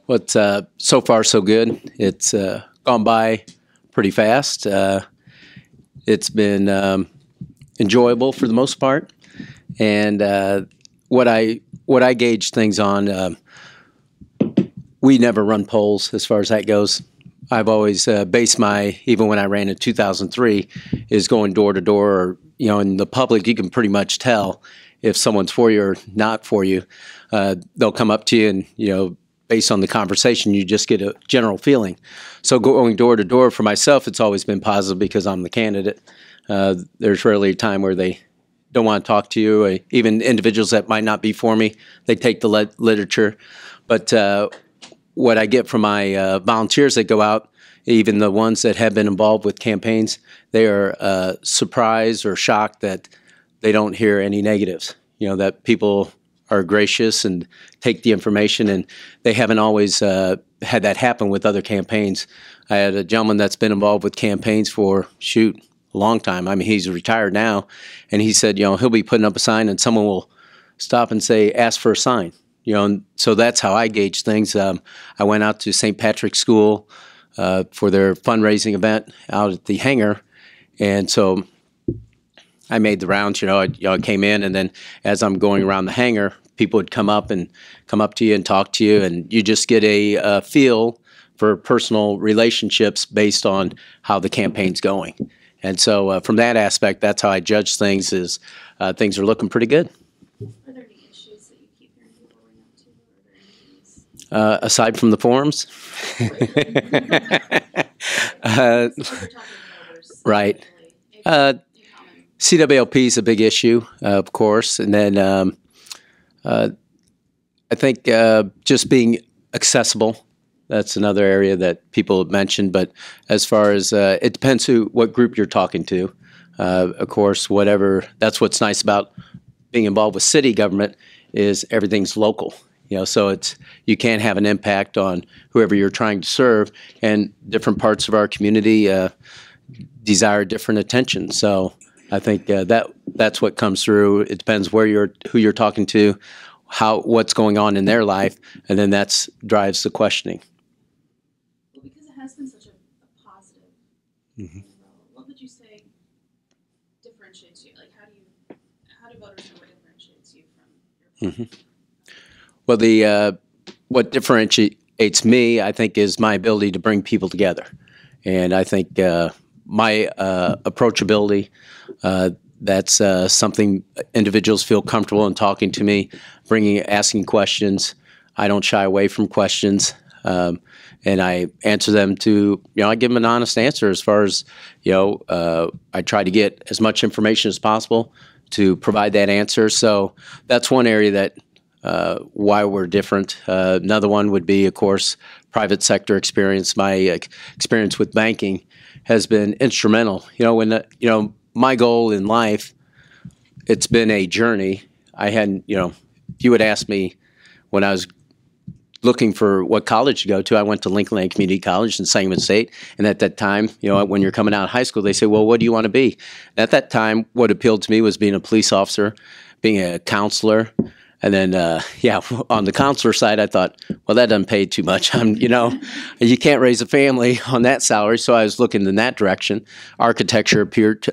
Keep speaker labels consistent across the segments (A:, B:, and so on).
A: But so far, so good. It's gone by pretty fast. It's been enjoyable for the most part. And what I gauge things on, we never run polls as far as that goes. I've always based even when I ran in 2003, is going door to door, or, in the public, you can pretty much tell if someone's for you or not for you. They'll come up to you and, based on the conversation, you just get a general feeling. So going door to door for myself, it's always been positive because I'm the candidate. There's rarely a time where they don't want to talk to you. Even individuals that might not be for me, they take the literature. But what I get from my volunteers that go out, even the ones that have been involved with campaigns, they are surprised or shocked that they don't hear any negatives. That people are gracious and take the information, and they haven't always had that happen with other campaigns. I had a gentleman that's been involved with campaigns for, a long time. I mean, he's retired now, and he said, he'll be putting up a sign and someone will stop and say, ask for a sign. And so that's how I gauge things. I went out to St. Patrick's School for their fundraising event out at the hangar, and so I made the rounds. I came in, and then as I'm going around the hangar, people would come up to you and talk to you, and you just get a feel for personal relationships based on how the campaign's going. And so from that aspect, that's how I judge things. Is things are looking pretty good.
B: Are there any issues that you keep hearing people bring up to, or are there any
A: aside from the forums? Right. CWLP is a big issue, of course, and then I think just being accessible. That's another area that people have mentioned. But as far as it depends what group you're talking to. Of course, that's what's nice about being involved with city government is everything's local. So you can have an impact on whoever you're trying to serve, and different parts of our community desire different attention. So I think that's what comes through. It depends who you're talking to, what's going on in their life, and then that drives the questioning.
B: Well, because it has been such a positive role, what would you say differentiates you? Like, how do voters know what differentiates you from your party?
A: Well, what differentiates me, I think, is my ability to bring people together, and I think my approachability. That's something individuals feel comfortable in talking to me, asking questions. I don't shy away from questions, and I answer them I give them an honest answer as far as, I try to get as much information as possible to provide that answer. So that's one area that why we're different. Another one would be, of course, private sector experience. My experience with banking has been instrumental. My goal in life, it's been a journey. I hadn't, if you would ask me when I was looking for what college to go to, I went to Lincoln Land Community College in Sangamon State. And at that time, when you're coming out of high school, they say, well, what do you want to be? And at that time, what appealed to me was being a police officer, being a counselor. And then, on the counselor side, I thought, well, that doesn't pay too much. You can't raise a family on that salary. So I was looking in that direction. Architecture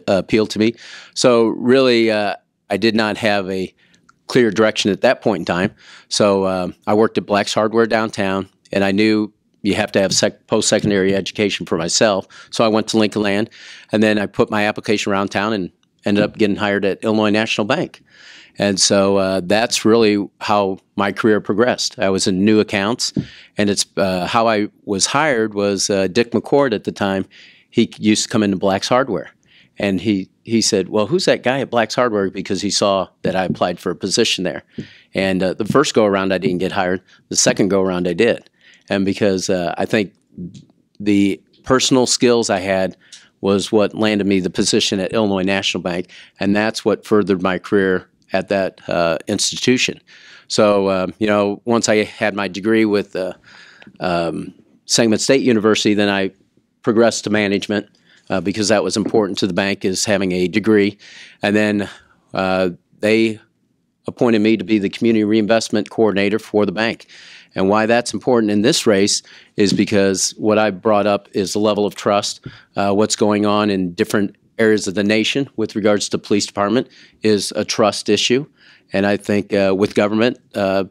A: appealed to me. So really, I did not have a clear direction at that point in time. So I worked at Black's Hardware downtown, and I knew you have to have post-secondary education for myself. So I went to Lincoln Land, and then I put my application around town and ended up getting hired at Illinois National Bank. And so that's really how my career progressed. I was in new accounts, and it's how I was hired was Dick McCord at the time. He used to come into Black's Hardware, and he said, well, who's that guy at Black's Hardware? Because he saw that I applied for a position there. And the first go-around, I didn't get hired. The second go-around, I did. And because I think the personal skills I had was what landed me the position at Illinois National Bank, and that's what furthered my career at that institution. So, once I had my degree with Sangamon State University, then I progressed to management because that was important to the bank, is having a degree. And then they appointed me to be the community reinvestment coordinator for the bank. And why that's important in this race is because what I brought up is the level of trust. What's going on in different areas of the nation with regards to police department is a trust issue. And I think with government,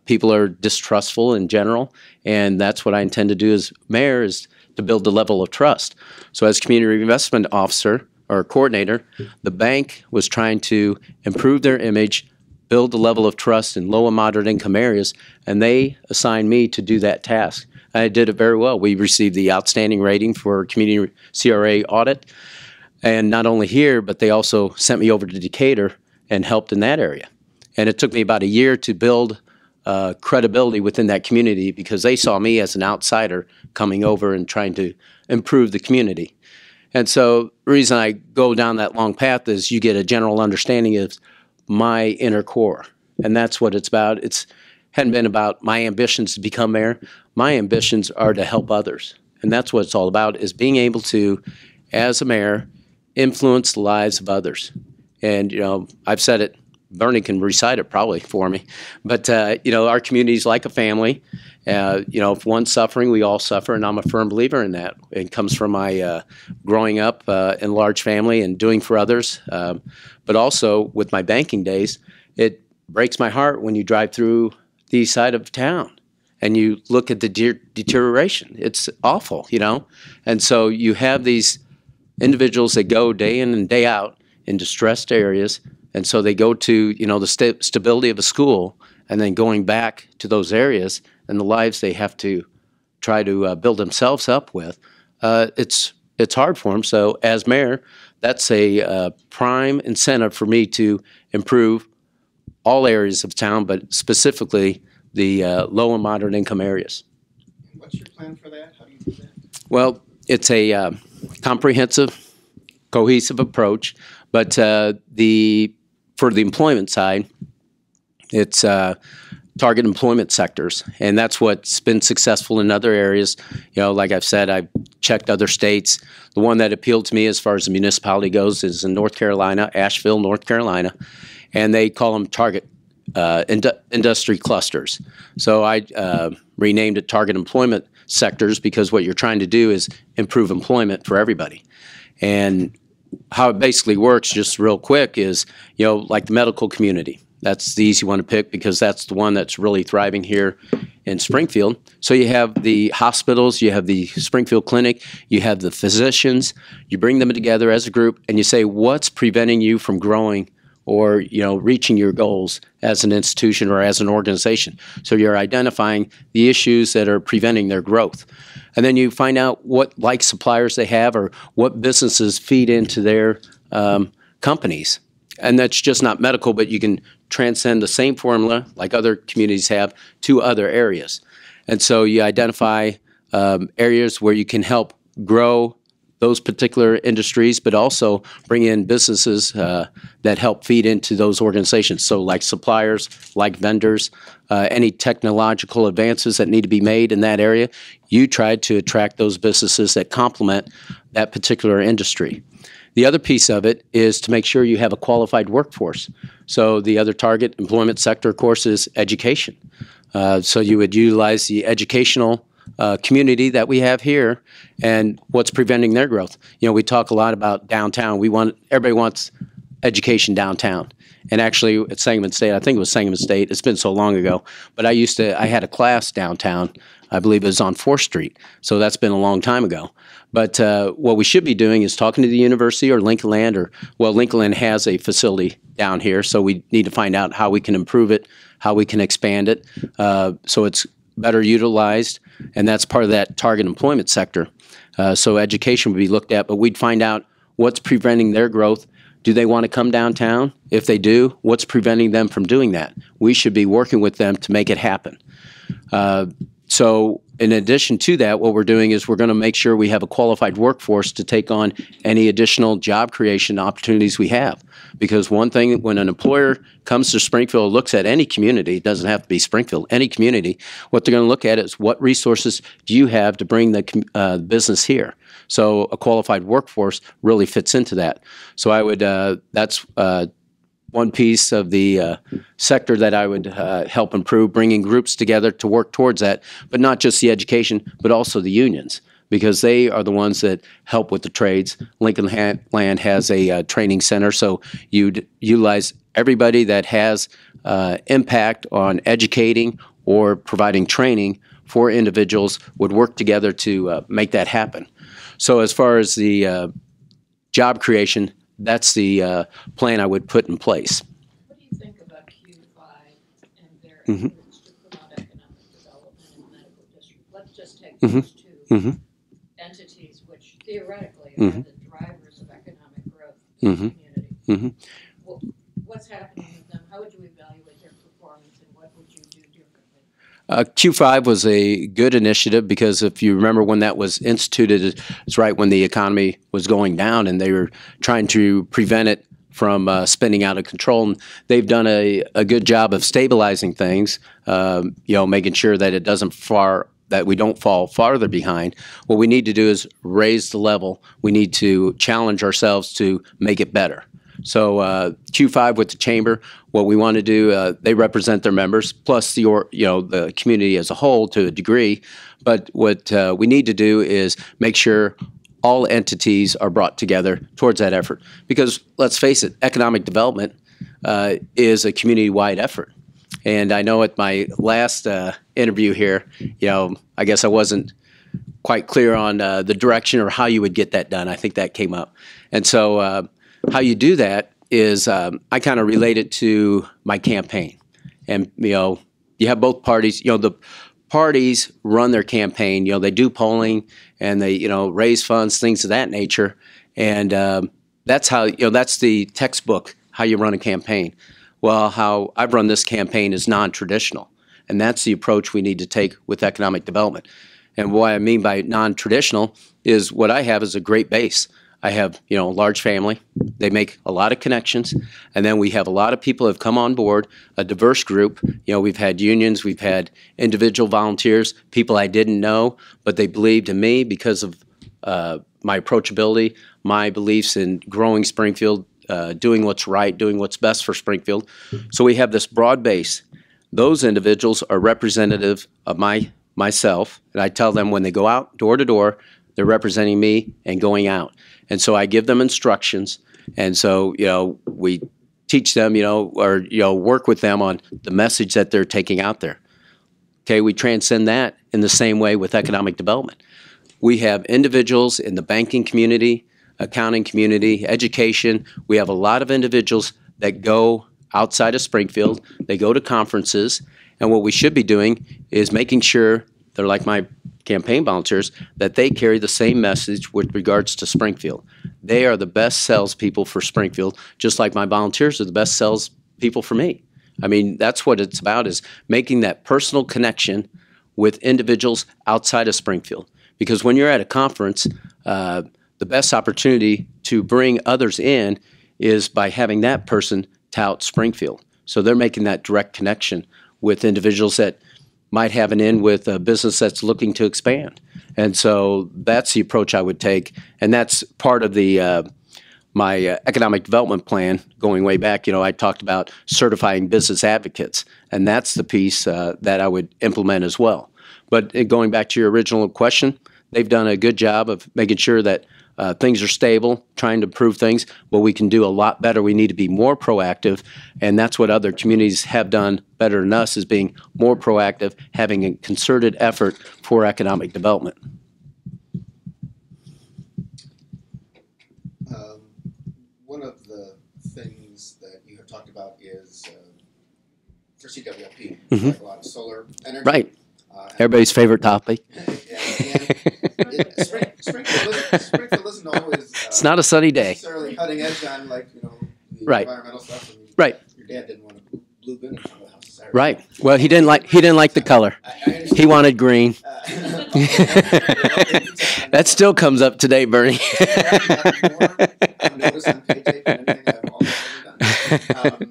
A: people are distrustful in general. And that's what I intend to do as mayor, is to build the level of trust. So as community reinvestment officer or coordinator, the bank was trying to improve their image, build the level of trust in low and moderate income areas, and they assigned me to do that task. I did it very well. We received the outstanding rating for community CRA audit, and not only here, but they also sent me over to Decatur and helped in that area. And it took me about a year to build credibility within that community, because they saw me as an outsider coming over and trying to improve the community. And so the reason I go down that long path is you get a general understanding of my inner core. And that's what it's about. It's hadn't been about my ambitions to become mayor. My ambitions are to help others. And that's what it's all about, is being able to, as a mayor, influence the lives of others. And, you know, I've said it, Bernie can recite it probably for me. But, you know, our community is like a family. You know, if one's suffering, we all suffer, and I'm a firm believer in that. It comes from my growing up in a large family and doing for others. But also with my banking days, it breaks my heart when you drive through the east side of town and you look at the deterioration. It's awful, you know. And so you have these individuals that go day in and day out in distressed areas. And so they go to, you know, the stability of a school, and then going back to those areas and the lives they have to try to build themselves up with. It's hard for them. So as mayor, that's a prime incentive for me to improve all areas of town, but specifically the low and moderate income areas.
C: And what's your plan for that? How do you do that?
A: Well, it's a comprehensive, cohesive approach, but for the employment side, it's target employment sectors, and that's what's been successful in other areas. You know, like I've said, I've checked other states. The one that appealed to me as far as the municipality goes is in North Carolina, Asheville, North Carolina, and they call them target industry clusters. So I renamed it target employment sectors, because what you're trying to do is improve employment for everybody. And how it basically works, just real quick, is, you know, like the medical community. That's the easy one to pick, because that's the one that's really thriving here in Springfield. So you have the hospitals, you have the Springfield Clinic, you have the physicians. You bring them together as a group and you say, what's preventing you from growing or, you know, reaching your goals as an institution or as an organization? So you're identifying the issues that are preventing their growth. And then you find out what like suppliers they have or what businesses feed into their companies. And that's just not medical, but you can transcend the same formula like other communities have to other areas. And so you identify areas where you can help grow those particular industries, but also bring in businesses that help feed into those organizations. So like suppliers, like vendors, any technological advances that need to be made in that area, you try to attract those businesses that complement that particular industry. The other piece of it is to make sure you have a qualified workforce. So the other target employment sector, of course, is education. So you would utilize the educational community that we have here and what's preventing their growth. You know, we talk a lot about downtown. Everybody wants education downtown. And actually at Sangamon State, I think it was Sangamon State, it's been so long ago, but I had a class downtown. I believe it was on 4th Street. So that's been a long time ago. But what we should be doing is talking to the university or Lincoln Land, Lincoln Land has a facility down here, so we need to find out how we can improve it, how we can expand it, so it's better utilized, and that's part of that target employment sector. So education would be looked at, but we'd find out what's preventing their growth. Do they want to come downtown? If they do, what's preventing them from doing that? We should be working with them to make it happen. So in addition to that, what we're doing is we're going to make sure we have a qualified workforce to take on any additional job creation opportunities we have. Because one thing, when an employer comes to Springfield, looks at any community, it doesn't have to be Springfield, any community, what they're going to look at is what resources do you have to bring the business here. So a qualified workforce really fits into that. So I would, that's one piece of the sector that I would help improve, bringing groups together to work towards that, but not just the education, but also the unions, because they are the ones that help with the trades. Lincoln Land has a training center, so you'd utilize everybody that has impact on educating or providing training for individuals would work together to make that happen. So as far as the job creation, that's the plan I would put in place.
D: What do you think about Q5 and their efforts to promote economic development in the medical district? Let's just take those two entities, which theoretically are the drivers of economic growth in the community. What's happening with them? How would you evaluate their performance, and what would you do differently?
A: Q5 was a good initiative because if you remember when that was instituted, it's right when the economy was going down and they were trying to prevent it from spinning out of control. And they've done a good job of stabilizing things, making sure that it doesn't that we don't fall farther behind. What we need to do is raise the level. We need to challenge ourselves to make it better. So Q5 with the chamber, what we want to do, they represent their members, plus the community as a whole to a degree. But what we need to do is make sure all entities are brought together towards that effort. Because let's face it, economic development is a community-wide effort. And I know at my last interview here, I guess I wasn't quite clear on the direction or how you would get that done. I think that came up. And so how you do that is I kind of relate it to my campaign. And, you have both parties. The parties run their campaign. They do polling and they, raise funds, things of that nature. And that's how, that's the textbook, how you run a campaign. Well, how I've run this campaign is non-traditional. And that's the approach we need to take with economic development. And what I mean by non-traditional is what I have is a great base. I have, a large family. They make a lot of connections. And then we have a lot of people who have come on board, a diverse group. We've had unions, we've had individual volunteers, people I didn't know, but they believed in me because of my approachability, my beliefs in growing Springfield, doing what's right, doing what's best for Springfield. So we have this broad base. Those individuals are representative of myself, and I tell them when they go out door to door, they're representing me and going out. And so I give them instructions, and so we teach them, or work with them on the message that they're taking out there. Okay, we transcend that in the same way with economic development. We have individuals in the banking community, accounting community, education. We have a lot of individuals that go outside of Springfield. They go to conferences, and what we should be doing is making sure they're like my campaign volunteers, that they carry the same message with regards to Springfield. They are the best salespeople for Springfield, just like my volunteers are the best salespeople for me. I mean, that's what it's about, is making that personal connection with individuals outside of Springfield. Because when you're at a conference, the best opportunity to bring others in is by having that person tout Springfield. So they're making that direct connection with individuals that might have an in with a business that's looking to expand. And so that's the approach I would take. And that's part of the my economic development plan going way back. I talked about certifying business advocates, and that's the piece that I would implement as well. But going back to your original question, they've done a good job of making sure that things are stable, trying to improve things, but we can do a lot better. We need to be more proactive, and that's what other communities have done better than us, is being more proactive, having a concerted effort for economic development.
C: One of the things that you have talked about is for CWLP, like a lot of solar energy.
A: Right. Everybody's favorite topic.
C: Springfield isn't always
A: it's not a sunny day.
C: Necessarily cutting edge on the
A: Right.
C: environmental stuff.
A: Right.
C: Your dad didn't want a blue bin in front of the house. Is that
A: Right. Well, he didn't like the color. He wanted green. That still comes up today, Bernie.
C: I've noticed on page 8 and anything I've already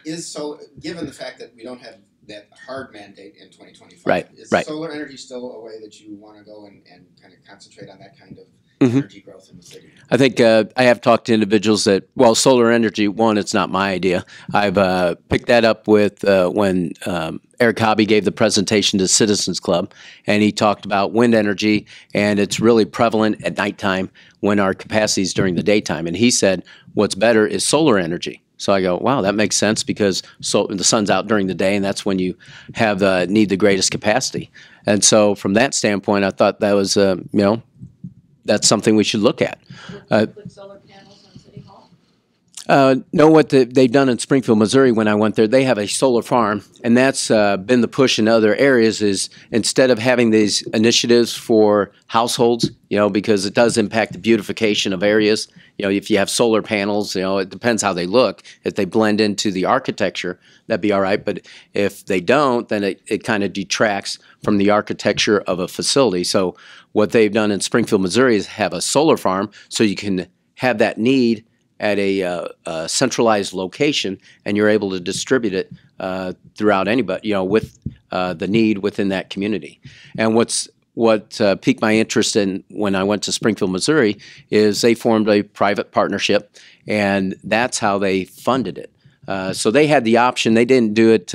C: done. So, given the fact that we don't have that hard mandate in 2025,
A: right,
C: is
A: right.
C: solar energy still a way that you want to go and kind of concentrate on that kind of energy growth in the city?
A: I think I have talked to individuals that, well, solar energy, one, it's not my idea. I've picked that up with when Eric Hobby gave the presentation to Citizens Club, and he talked about wind energy, and it's really prevalent at nighttime when our capacity is during the daytime. And he said what's better is solar energy. So I go, wow, that makes sense because the sun's out during the day, and that's when you have need the greatest capacity. And so from that standpoint, I thought that was, that's something we should look at.
D: Put solar panels on City Hall?
A: Know what they've done in Springfield, Missouri when I went there. They have a solar farm, and that's been the push in other areas is instead of having these initiatives for households, because it does impact the beautification of areas. If you have solar panels, it depends how they look. If they blend into the architecture, that'd be all right. But if they don't, then it kind of detracts from the architecture of a facility. So what they've done in Springfield, Missouri is have a solar farm so you can have that need at a centralized location, and you're able to distribute it throughout anybody, with the need within that community. And what piqued my interest in when I went to Springfield, Missouri, is they formed a private partnership, and that's how they funded it. So they had the option. They didn't do it.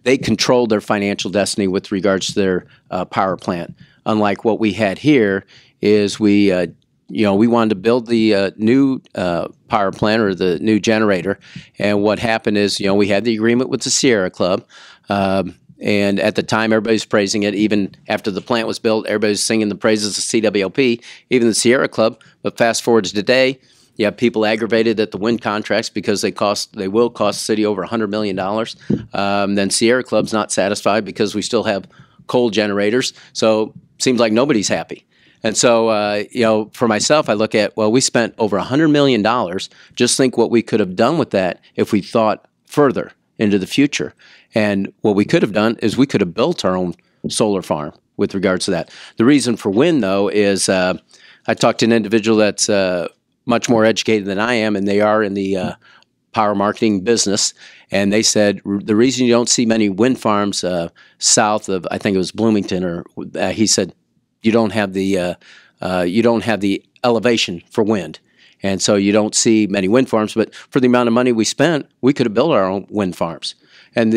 A: They controlled their financial destiny with regards to their power plant. Unlike what we had here, is we wanted to build the new power plant or the new generator, and what happened is, we had the agreement with the Sierra Club. And at the time, everybody's praising it. Even after the plant was built, everybody's singing the praises of CWLP, even the Sierra Club. But fast forward to today, you have people aggravated at the wind contracts because they will cost the city over $100 million. Then Sierra Club's not satisfied because we still have coal generators. So it seems like nobody's happy. And so, for myself, I look at, well, we spent over $100 million. Just think what we could have done with that if we thought further into the future. And what we could have done is we could have built our own solar farm with regards to that. The reason for wind, though, is I talked to an individual that's much more educated than I am, and they are in the power marketing business. And they said the reason you don't see many wind farms south of, I think it was Bloomington, or he said you don't have the elevation for wind. And so you don't see many wind farms, but for the amount of money we spent, we could have built our own wind farms. And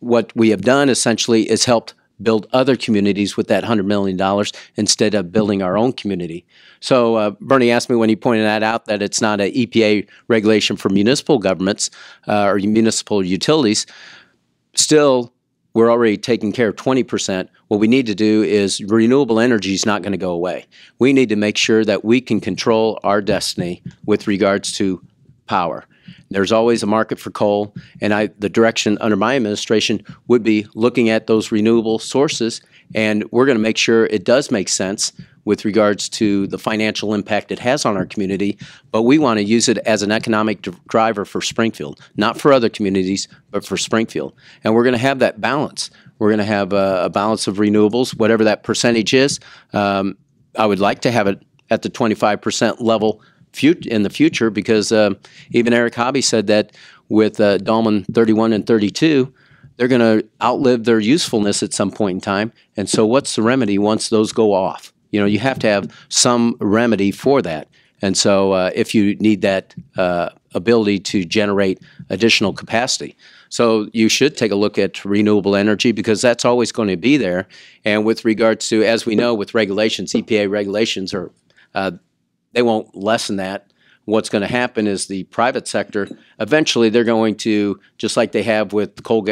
A: what we have done essentially is helped build other communities with that $100 million instead of building our own community. So Bernie asked me when he pointed that out that it's not an EPA regulation for municipal governments or municipal utilities. Still, we're already taking care of 20%. What we need to do is renewable energy is not going to go away. We need to make sure that we can control our destiny with regards to power. There's always a market for coal, and the direction under my administration would be looking at those renewable sources, and we're going to make sure it does make sense with regards to the financial impact it has on our community, but we want to use it as an economic driver for Springfield, not for other communities, but for Springfield. And we're going to have that balance. We're going to have a balance of renewables, whatever that percentage is. I would like to have it at the 25% level in the future, because even Eric Hobby said that with Dolman 31 and 32, they're going to outlive their usefulness at some point in time. And so what's the remedy once those go off? You have to have some remedy for that. And so if you need that ability to generate additional capacity. So you should take a look at renewable energy, because that's always going to be there. And with regards to, as we know, with regulations, EPA regulations are they won't lessen that. What's going to happen is the private sector, eventually they're going to, just like they have with coal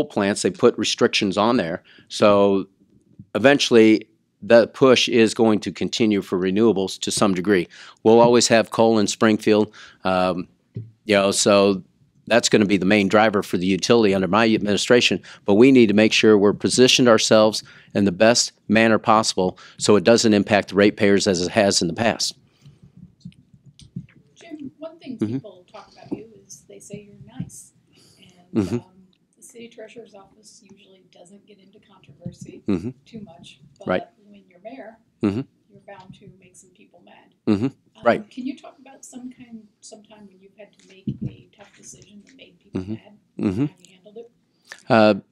A: plants, they put restrictions on there. So eventually the push is going to continue for renewables to some degree. We'll always have coal in Springfield, so that's going to be the main driver for the utility under my administration, but we need to make sure we're positioned ourselves in the best manner possible so it doesn't impact the ratepayers as it has in the past.
B: Jim, one thing people talk about you is they say you're nice. And the city treasurer's office usually doesn't get into controversy too much, but when you're mayor, you're bound to make some people mad.
A: Right.
B: Can you talk about sometime when you've had to make a tough decision that made people mad, and how you handled it?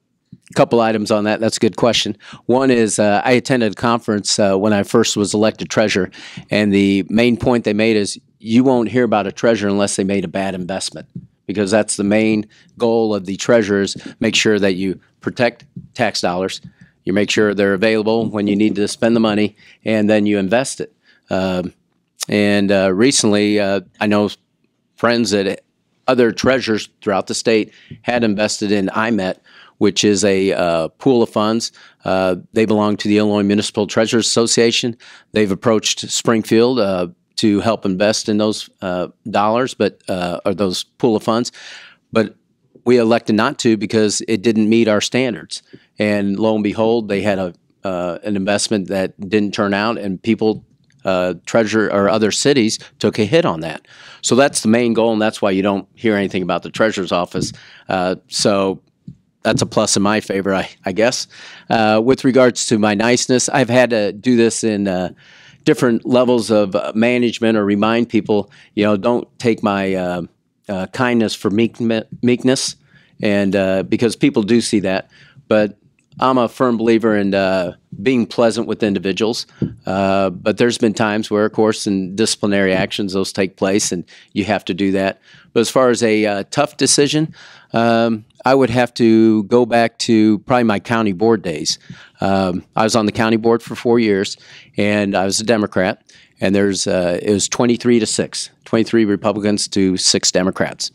A: couple items on that. That's a good question. One is I attended a conference when I first was elected treasurer, and the main point they made is you won't hear about a treasurer unless they made a bad investment, because that's the main goal of the treasurers. Make sure that you protect tax dollars, you make sure they're available when you need to spend the money, and then you invest it. Recently, I know friends that other treasurers throughout the state had invested in IMET, which is a pool of funds. They belong to the Illinois Municipal Treasurers Association. They've approached Springfield to help invest in those dollars, or those pool of funds. But we elected not to because it didn't meet our standards. And lo and behold, they had an investment that didn't turn out, and people, treasurer or other cities, took a hit on that. So that's the main goal, and that's why you don't hear anything about the treasurer's office. So that's a plus in my favor, I guess. With regards to my niceness, I've had to do this in different levels of management, or remind people, don't take my kindness for meekness, and because people do see that. But I'm a firm believer in being pleasant with individuals, but there's been times where, of course, in disciplinary actions, those take place, and you have to do that. But as far as a tough decision, I would have to go back to probably my county board days. I was on the county board for 4 years, and I was a Democrat, and it was 23-6, 23 Republicans to 6 Democrats.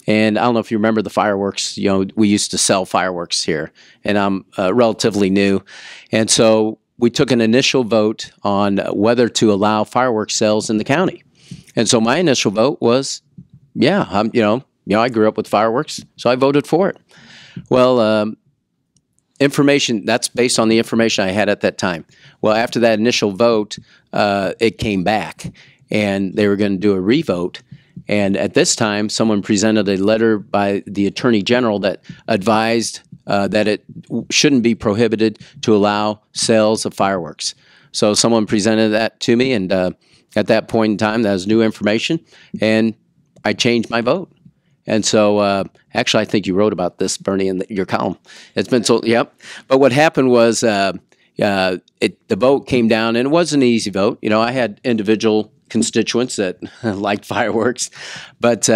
A: And I don't know if you remember the fireworks. We used to sell fireworks here, and I'm relatively new. And so we took an initial vote on whether to allow fireworks sales in the county. And so my initial vote was, yeah, I grew up with fireworks, so I voted for it. Well, information, that's based on the information I had at that time. Well, after that initial vote, it came back, and they were going to do a revote. And at this time, someone presented a letter by the Attorney General that advised that it shouldn't be prohibited to allow sales of fireworks. So someone presented that to me, and at that point in time, that was new information, and I changed my vote. And so, actually, I think you wrote about this, Bernie, in your column. It's been so, yep. But what happened was the vote came down, and it wasn't an easy vote. I had individual constituents that liked fireworks, but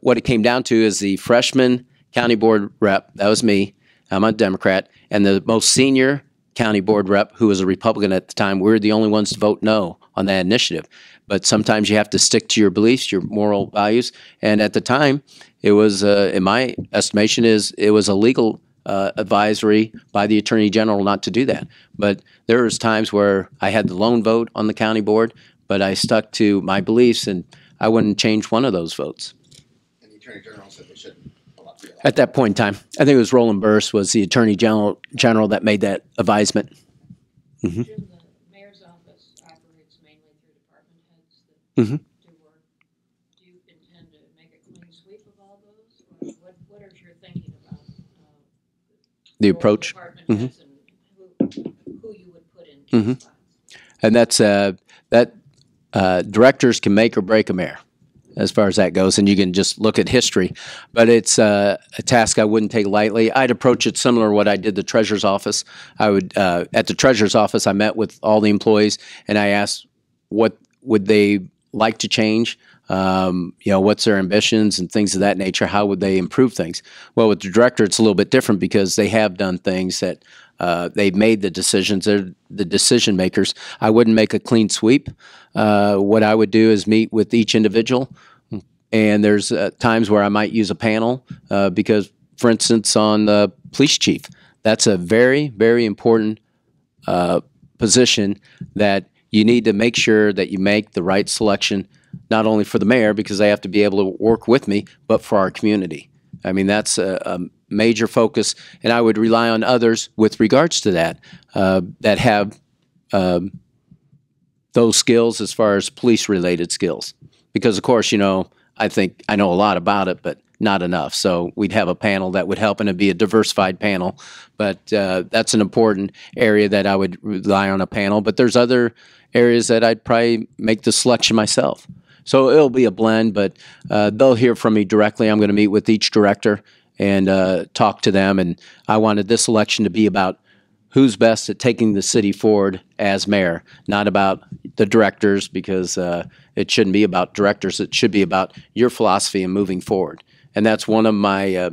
A: what it came down to is the freshman county board rep, that was me, I'm a Democrat, and the most senior county board rep, who was a Republican at the time, we were the only ones to vote no on that initiative. But sometimes you have to stick to your beliefs, your moral values, and at the time, it was, in my estimation, it was a legal advisory by the Attorney General not to do that. But there was times where I had the lone vote on the county board, but I stuck to my beliefs, and I wouldn't change one of those votes.
C: And the Attorney General said they shouldn't be allowed.
A: At that point in time, I think it was Roland Burse was the Attorney General that made that advisement. Mm-hmm.
D: Jim, the mayor's office operates mainly through department heads that
A: Mm-hmm.
D: do work. Do you intend to make a clean sweep of all those? Or what is your thinking about
A: The
D: role of
A: approach.
D: department
A: Mm-hmm.
D: heads and who you would put in
A: Mhm.
D: spots?
A: And that's that directors can make or break a mayor, as far as that goes, and you can just look at history. But it's a task I wouldn't take lightly. I'd approach it similar to what I did the treasurer's office. I would at the treasurer's office, I met with all the employees, and I asked what would they like to change. What's their ambitions and things of that nature. How would they improve things? Well, with the director, it's a little bit different because they have done things that they've made the decisions. They're the decision makers. I wouldn't make a clean sweep. What I would do is meet with each individual, and there's times where I might use a panel because, for instance, on the police chief, that's a very, very important position that you need to make sure that you make the right selection, not only for the mayor, because they have to be able to work with me, but for our community. I mean, that's a major focus, and I would rely on others with regards to that, that have those skills as far as police-related skills. Because, of course, I think I know a lot about it, but not enough. So we'd have a panel that would help, and it'd be a diversified panel. But that's an important area that I would rely on a panel. But there's other areas that I'd probably make the selection myself. So it'll be a blend, but they'll hear from me directly. I'm going to meet with each director and talk to them. And I wanted this election to be about who's best at taking the city forward as mayor, not about the directors, because it shouldn't be about directors. It should be about your philosophy and moving forward. And that's one of my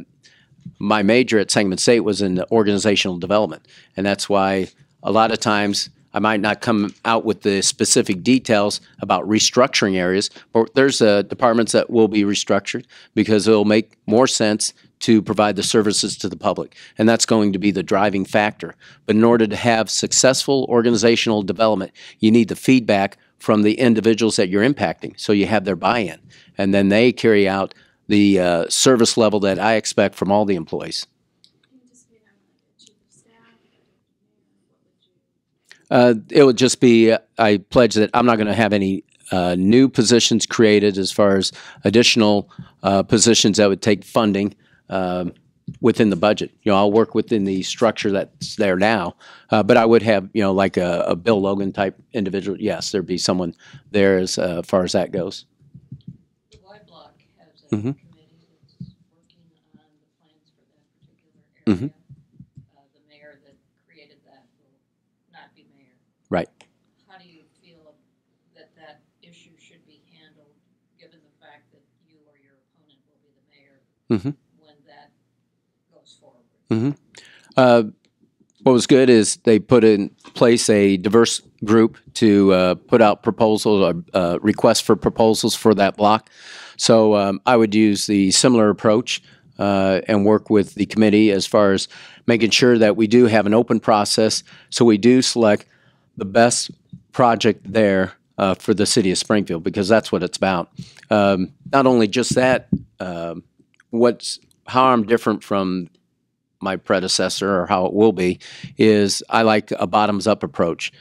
A: my major at Sangamon State was in organizational development, and that's why a lot of times I might not come out with the specific details about restructuring areas, but there's departments that will be restructured because it'll make more sense to provide the services to the public, and that's going to be the driving factor. But in order to have successful organizational development, you need the feedback from the individuals that you're impacting, so you have their buy-in, and then they carry out the service level that I expect from all the employees.
B: Do you anticipate having like a chief of staff, what would you?
A: It would just be, I pledge that I'm not going to have any new positions created as far as additional positions that would take funding within the budget. I'll work within the structure that's there now, but I would have, like a Bill Logan type individual. Yes, there'd be someone there as far as that goes.
D: The Y Block has a
A: Mhm.
D: committee that's working on the plans for that particular area. The mayor that created that will not be mayor.
A: Right.
D: How do you feel that that issue should be handled, given the fact that you or your opponent will be the mayor
A: Mhm.
D: when that goes forward?
A: What was good is they put in place a diverse group to put out proposals, requests for proposals for that block. So I would use the similar approach and work with the committee as far as making sure that we do have an open process, so we do select the best project there for the city of Springfield, because that's what it's about. Not only just that, how I'm different from my predecessor, or how it will be, is I like a bottoms-up approach,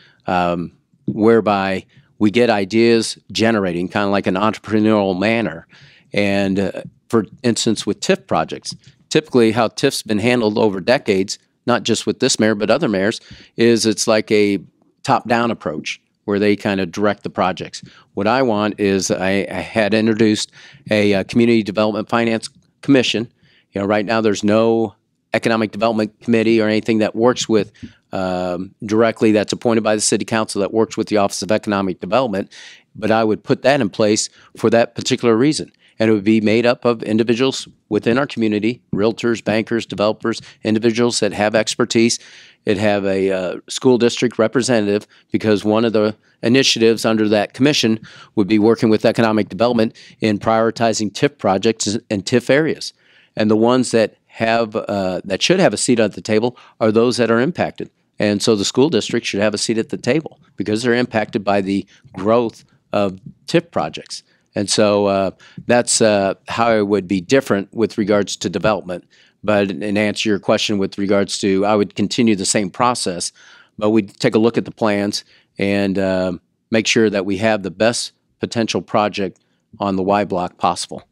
A: whereby we get ideas generating, kind of like an entrepreneurial manner. And for instance, with TIF projects, typically how TIF's been handled over decades, not just with this mayor, but other mayors, is it's like a top-down approach where they kind of direct the projects. What I want is I had introduced a community development finance commission. Right now there's no economic development committee or anything that works with directly, that's appointed by the city council, that works with the Office of Economic Development. But I would put that in place for that particular reason. And it would be made up of individuals within our community, realtors, bankers, developers, individuals that have expertise. It'd have a school district representative, because one of the initiatives under that commission would be working with economic development in prioritizing TIF projects and TIF areas. And the ones that that should have a seat at the table are those that are impacted. And so the school district should have a seat at the table because they're impacted by the growth of TIF projects. And so that's how it would be different with regards to development. But in answer to your question with regards to, I would continue the same process, but we'd take a look at the plans and make sure that we have the best potential project on the Y block possible.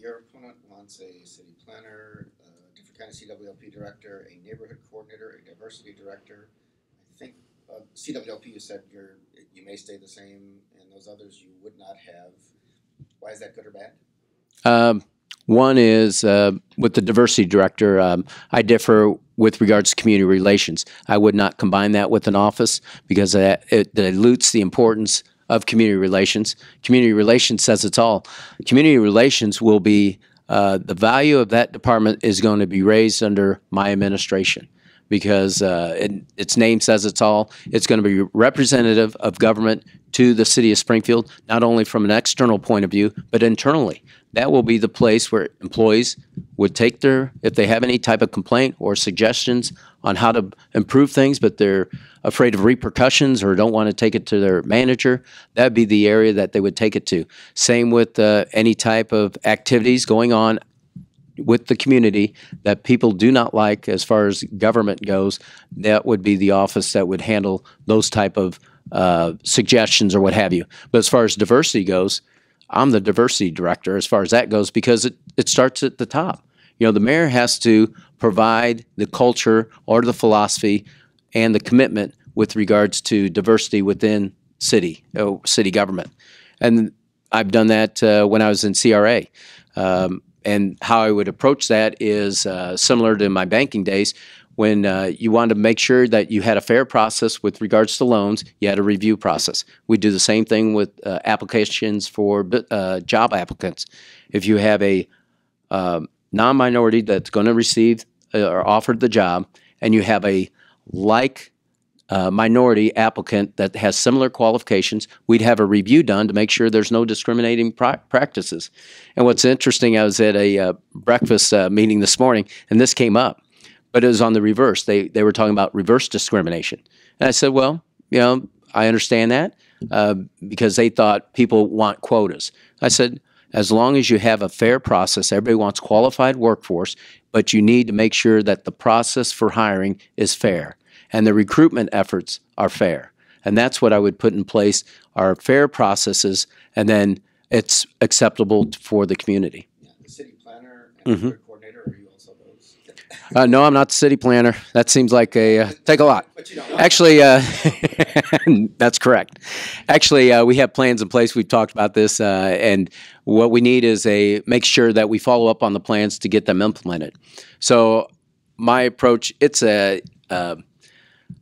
C: Your opponent wants a city planner, a different kind of CWLP director, a neighborhood coordinator, a diversity director. I think CWLP, you said you may stay the same, and those others you would not have. Why is that good or bad?
A: One is with the diversity director, I differ with regards to community relations. I would not combine that with an office because it dilutes the importance of community relations. Community relations says it's all. Community relations will be, the value of that department is going to be raised under my administration, because its name says it's all. It's going to be representative of government to the city of Springfield, not only from an external point of view, but internally. That will be the place where employees would take if they have any type of complaint or suggestions on how to improve things, but they're afraid of repercussions or don't want to take it to their manager, that'd be the area that they would take it to. Same with any type of activities going on with the community that people do not like as far as government goes, that would be the office that would handle those type of suggestions or what have you. But as far as diversity goes, I'm the diversity director as far as that goes, because it starts at the top. The mayor has to provide the culture or the philosophy and the commitment with regards to diversity within city government. And I've done that when I was in CRA. and how I would approach that is similar to my banking days. When you wanted to make sure that you had a fair process with regards to loans, you had a review process. We do the same thing with applications for job applicants. If you have a non-minority that's going to receive or offered the job, and you have a minority applicant that has similar qualifications, we'd have a review done to make sure there's no discriminating practices. And what's interesting, I was at a breakfast meeting this morning, and this came up. But it was on the reverse. They were talking about reverse discrimination. And I said, well, I understand that because they thought people want quotas. I said, as long as you have a fair process, everybody wants qualified workforce, but you need to make sure that the process for hiring is fair and the recruitment efforts are fair. And that's what I would put in place, are fair processes, and then it's acceptable for the community.
C: Yeah, the city planner and neighborhood coordinator, are you also those?
A: No, I'm not the city planner. That seems like take a lot.
C: But you don't know.
A: Actually, that's correct. Actually, we have plans in place. We've talked about this, and what we need is make sure that we follow up on the plans to get them implemented. So my approach, it's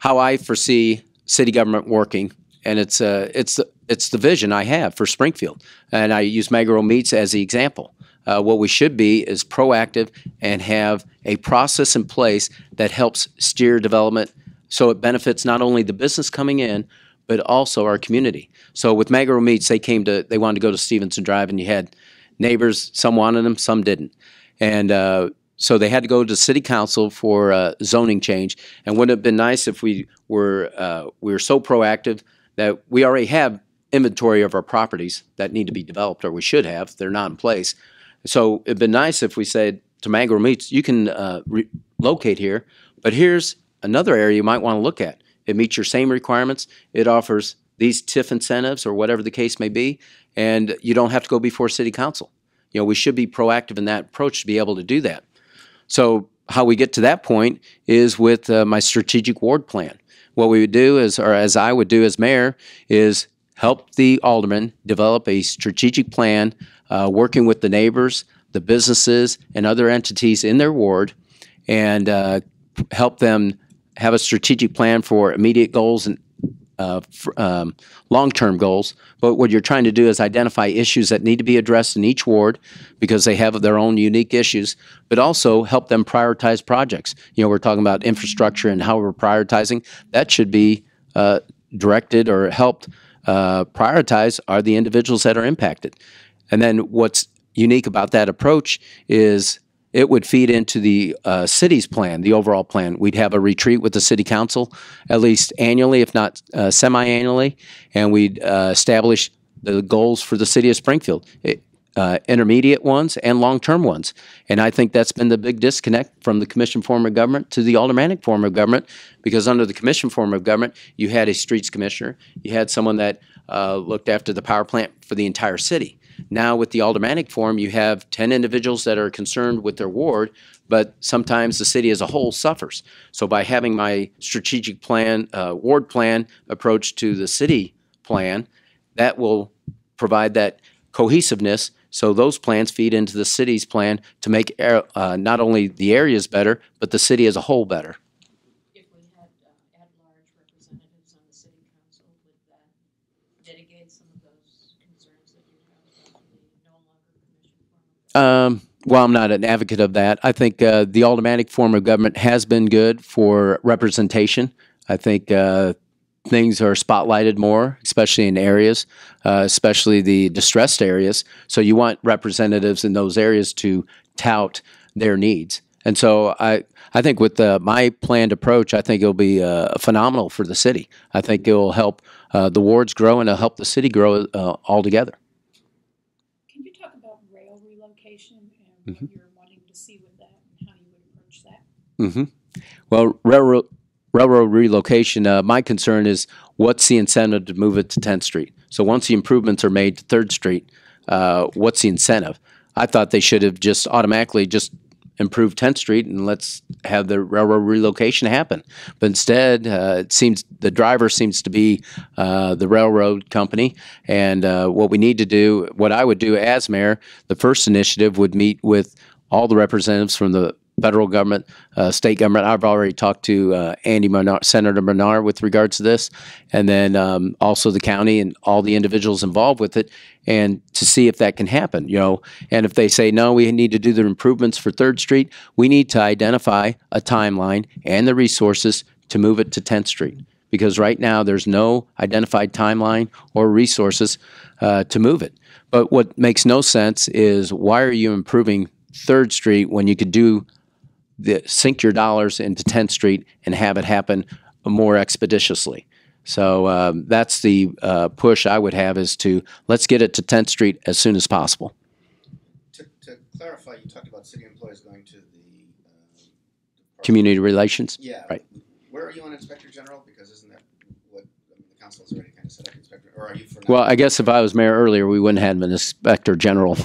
A: how I foresee city government working, and it's the vision I have for Springfield, and I use mayoral meets as the example. What we should be is proactive and have a process in place that helps steer development so it benefits not only the business coming in, but also our community. So with mayoral meets, they wanted to go to Stevenson Drive, and you had neighbors, some wanted them, some didn't. And so they had to go to city council for zoning change. And wouldn't it have been nice if we were so proactive that we already have inventory of our properties that need to be developed, or we should have, they're not in place. So it'd been nice if we said to mayoral meets, you can locate here, but here's another area you might want to look at. It meets your same requirements. It offers these TIF incentives or whatever the case may be, and you don't have to go before city council. We should be proactive in that approach to be able to do that. So how we get to that point is with my strategic ward plan. What we would do is, or as I would do as mayor, is help the aldermen develop a strategic plan, working with the neighbors, the businesses, and other entities in their ward, and help them have a strategic plan for immediate goals and long-term goals. But what you're trying to do is identify issues that need to be addressed in each ward because they have their own unique issues, but also help them prioritize projects. We're talking about infrastructure and how we're prioritizing. That should be directed or helped prioritize are the individuals that are impacted. And then what's unique about that approach is it would feed into the city's plan, the overall plan. We'd have a retreat with the city council at least annually, if not semi-annually, and we'd establish the goals for the city of Springfield, intermediate ones and long-term ones. And I think that's been the big disconnect from the commission form of government to the aldermanic form of government, because under the commission form of government, you had a streets commissioner, you had someone that looked after the power plant for the entire city. Now with the aldermanic form, you have 10 individuals that are concerned with their ward, but sometimes the city as a whole suffers. So by having my strategic plan, ward plan approach to the city plan, that will provide that cohesiveness. So those plans feed into the city's plan to make not only the areas better, but the city as a whole better.
D: If we had at-large representatives on the city council, would that mitigate some of those concerns that you have about the no longer commission form?
A: Well, I'm not an advocate of that. I think the aldermanic form of government has been good for representation. I think things are spotlighted more, especially in areas, especially the distressed areas. So you want representatives in those areas to tout their needs. And so I think with my planned approach, I think it'll be phenomenal for the city. I think it will help the wards grow and it'll help the city grow altogether.
E: Can you talk about rail relocation and what you're wanting to see with that and how you would approach that?
A: Well, railroad relocation, my concern is what's the incentive to move it to 10th Street? So once the improvements are made to 3rd Street, what's the incentive? I thought they should have just automatically just improve 10th Street and let's have the railroad relocation happen. But instead, it seems the driver seems to be the railroad company. And what we need to do, what I would do as mayor, the first initiative would meet with all the representatives from the federal government, state government. I've already talked to Senator Menard with regards to this, and then also the county and all the individuals involved with it, and to see if that can happen. And if they say no, we need to do the improvements for 3rd Street, we need to identify a timeline and the resources to move it to 10th Street. Because right now there's no identified timeline or resources to move it. But what makes no sense is why are you improving 3rd Street when you could sink your dollars into 10th Street and have it happen more expeditiously. So that's the push I would have, is to let's get it to 10th Street as soon as possible.
C: To clarify, you talked about city employees going to the
A: Community relations?
C: Yeah.
A: Right.
C: Where are you on Inspector General? Because isn't that what the council has already kind of set up Inspector, or are you for now?
A: Well, I guess if I was mayor earlier, we wouldn't have an inspector general.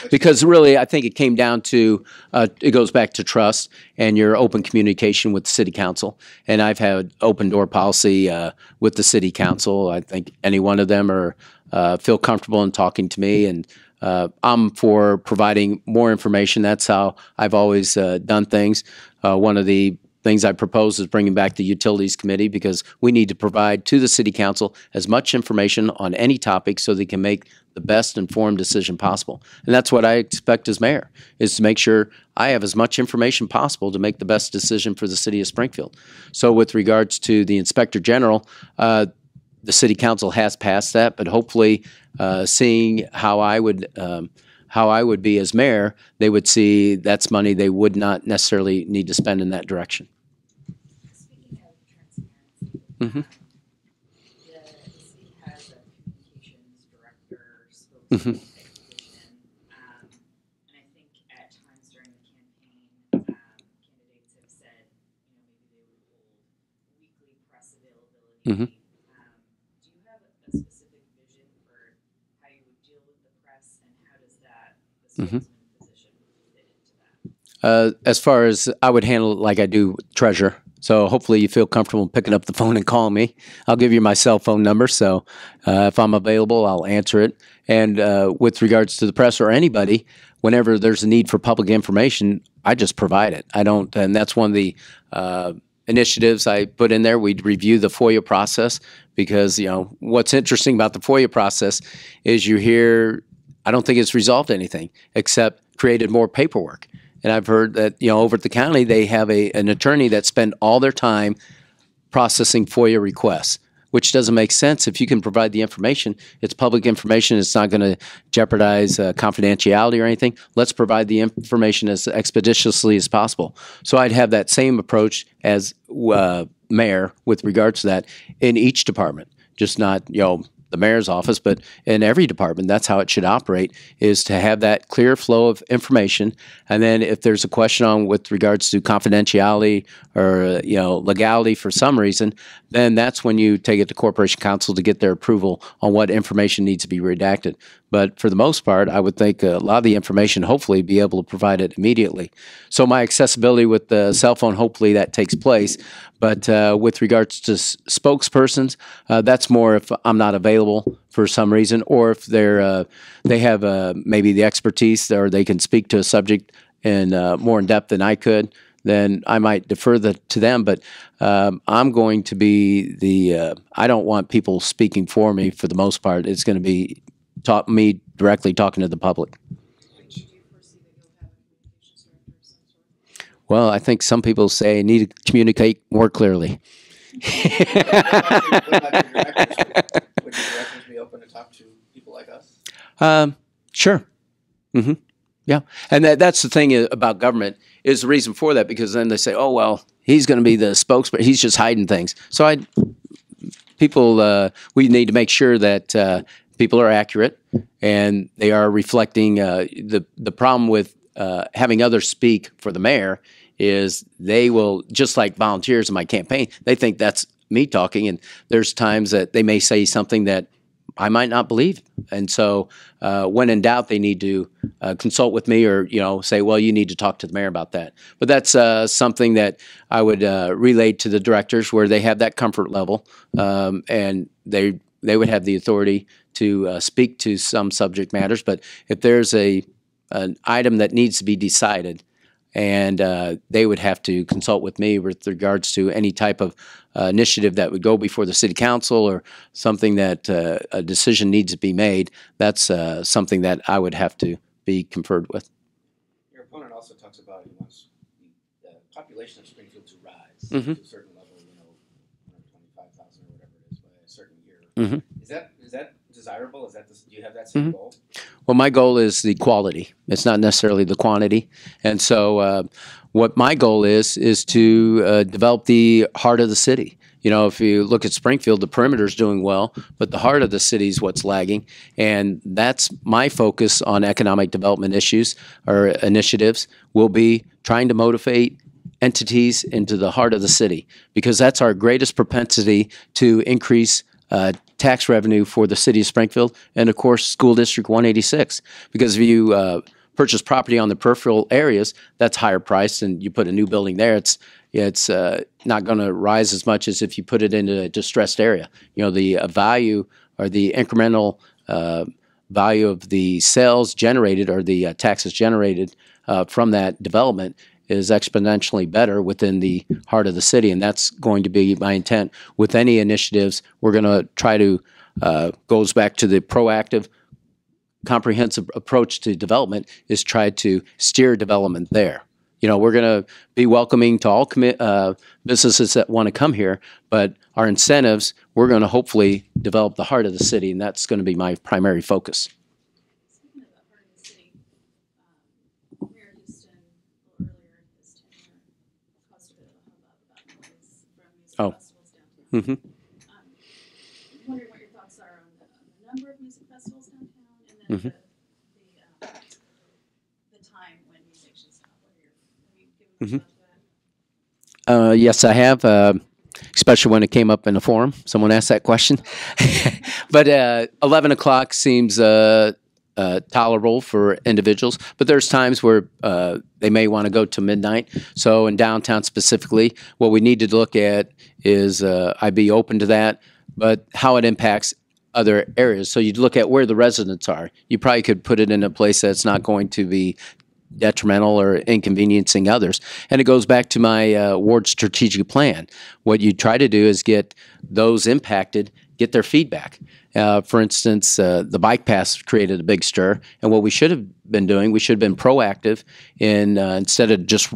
A: Because really, I think it came down to, it goes back to trust and your open communication with the city council. And I've had open door policy with the city council. I think any one of them feel comfortable in talking to me, and I'm for providing more information. That's how I've always done things. One of the things I propose is bringing back the Utilities Committee, because we need to provide to the City Council as much information on any topic so they can make the best informed decision possible. And that's what I expect as mayor, is to make sure I have as much information possible to make the best decision for the City of Springfield. So with regards to the Inspector General, the City Council has passed that, but hopefully seeing how I would be as mayor, they would see that's money they would not necessarily need to spend in that direction.
F: Speaking of transparency,
A: Mm-hmm.
F: the city has a communications director,
A: Mm-hmm.
F: spokesman type position, and I think at times during the campaign, candidates have said, maybe they would hold weekly press availability.
A: Mm-hmm.
F: Do you have a specific vision for how you would deal with the press, and how does the
A: Mm-hmm.
F: spokesman position fit into that?
A: As far as I would handle it like I do treasurer. So hopefully you feel comfortable picking up the phone and calling me. I'll give you my cell phone number. So if I'm available, I'll answer it. And with regards to the press or anybody, whenever there's a need for public information, I just provide it. I don't, and that's one of the initiatives I put in there. We'd review the FOIA process, because, what's interesting about the FOIA process is you hear, I don't think it's resolved anything except created more paperwork. And I've heard that, over at the county, they have an attorney that spend all their time processing FOIA requests, which doesn't make sense. If you can provide the information, it's public information. It's not going to jeopardize confidentiality or anything. Let's provide the information as expeditiously as possible. So I'd have that same approach as mayor with regards to that in each department, just not, the mayor's office, but in every department. That's how it should operate, is to have that clear flow of information. And then if there's a question on with regards to confidentiality or, legality for some reason, then that's when you take it to Corporation Counsel to get their approval on what information needs to be redacted. But for the most part, I would think a lot of the information, hopefully, be able to provide it immediately. So my accessibility with the cell phone, hopefully that takes place. But with regards to spokespersons, that's more if I'm not available for some reason, or if they have maybe the expertise, or they can speak to a subject in more in depth than I could, then I might defer to them. But I'm going to be I don't want people speaking for me for the most part. It's going to be me directly talking to the public.
B: Do you foresee that you'll have a communications director of some sort?
A: Well, I think some people say I need to communicate more clearly.
C: Would your directors be open to talk to people like us?
A: Sure. Mm-hmm. Yeah. And that's the thing about government, is the reason for that, because then they say, oh, well, he's going to be the spokesman. He's just hiding things. So we need to make sure that people are accurate and they are reflecting the problem with having others speak for the mayor is they will, just like volunteers in my campaign, they think that's me talking, and there's times that they may say something that I might not believe. And so when in doubt, they need to consult with me or, say, well, you need to talk to the mayor about that. But that's something that I would relate to the directors where they have that comfort level, and they would have the authority to speak to some subject matters. But if there's an item that needs to be decided, and they would have to consult with me with regards to any type of initiative that would go before the city council or something that a decision needs to be made. That's something that I would have to be conferred with.
C: Your opponent also talks about he wants the population of Springfield to rise
A: Mhm.
C: to a certain level, 125,000 or whatever it is by a certain year.
A: Mhm.
C: Is that desirable? Do you have that same
A: Mhm.
C: goal?
A: Well, my goal is the quality. It's not necessarily the quantity. And so what my goal is to develop the heart of the city. If you look at Springfield, the perimeter is doing well, but the heart of the city is what's lagging. And that's my focus on economic development issues or initiatives will be trying to motivate entities into the heart of the city, because that's our greatest propensity to increase tax revenue for the city of Springfield and, of course, School District 186. Because if you purchase property on the peripheral areas, that's higher priced, and you put a new building there, it's not going to rise as much as if you put it in a distressed area. The value or the incremental value of the sales generated or the taxes generated from that development is exponentially better within the heart of the city, and that's going to be my intent with any initiatives. We're going to try to goes back to the proactive, comprehensive approach to development is try to steer development there. We're going to be welcoming to all businesses that want to come here, but our incentives, we're going to hopefully develop the heart of the city, and that's going to be my primary focus.
B: Speaking of the heart of the city, Mayor Houston, a little earlier in his tenure, caused a bit of a hubbub about noise from music
A: Oh.
B: festivals downtown.
A: Mm-hmm.
B: I'm wondering what your thoughts are on the number of music festivals downtown, and then the time when music should stop. Have you given much thought to that?
A: Yes, I have, especially when it came up in a forum. Someone asked that question. But 11 o'clock seems tolerable for individuals, but there's times where they may want to go to midnight. So in downtown specifically, what we need to look at is I'd be open to that, but how it impacts other areas. So you'd look at where the residents are. You probably could put it in a place that's not going to be detrimental or inconveniencing others. And it goes back to my ward strategic plan. What you try to do is get those impacted, get their feedback. For instance, the bike pass created a big stir, and what we should have been doing, we should have been proactive in instead of just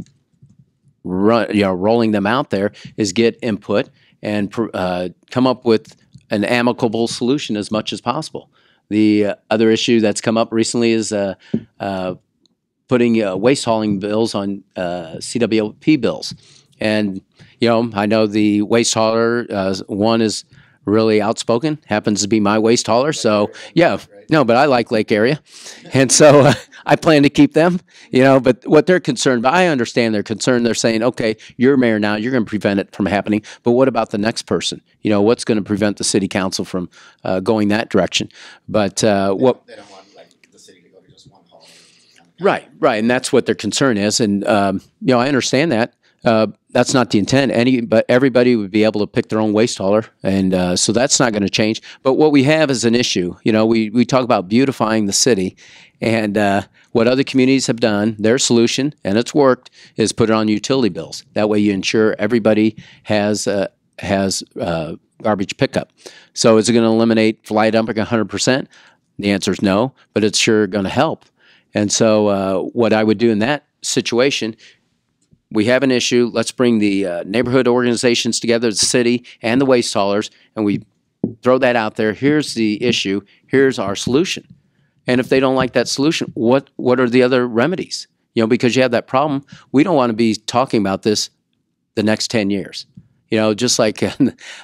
A: rolling them out there, is get input and come up with an amicable solution as much as possible. The other issue that's come up recently is putting waste hauling bills on CWLP bills. And, I know the waste hauler, one is really outspoken, happens to be my waste hauler. So, yeah, no, but I like Lake area. And so I plan to keep them, but what they're concerned about, I understand their concern. They're saying, okay, you're mayor now, you're going to prevent it from happening. But what about the next person? What's going to prevent the city council from going that direction? But what...
C: They don't want the city to go to just one hauler.
A: Right, and that's what their concern is, and I understand that. That's not the intent. But everybody would be able to pick their own waste hauler, and so that's not going to change. But what we have is an issue. We talk about beautifying the city, and what other communities have done, their solution, and it's worked, is put it on utility bills. That way, you ensure everybody has garbage pickup. So, is it going to eliminate fly dumping 100%? The answer is no, but it's sure going to help. And so what I would do in that situation, we have an issue. Let's bring the neighborhood organizations together, the city and the waste haulers, and we throw that out there. Here's the issue. Here's our solution. And if they don't like that solution, what are the other remedies? Because you have that problem. We don't want to be talking about this the next 10 years. Just like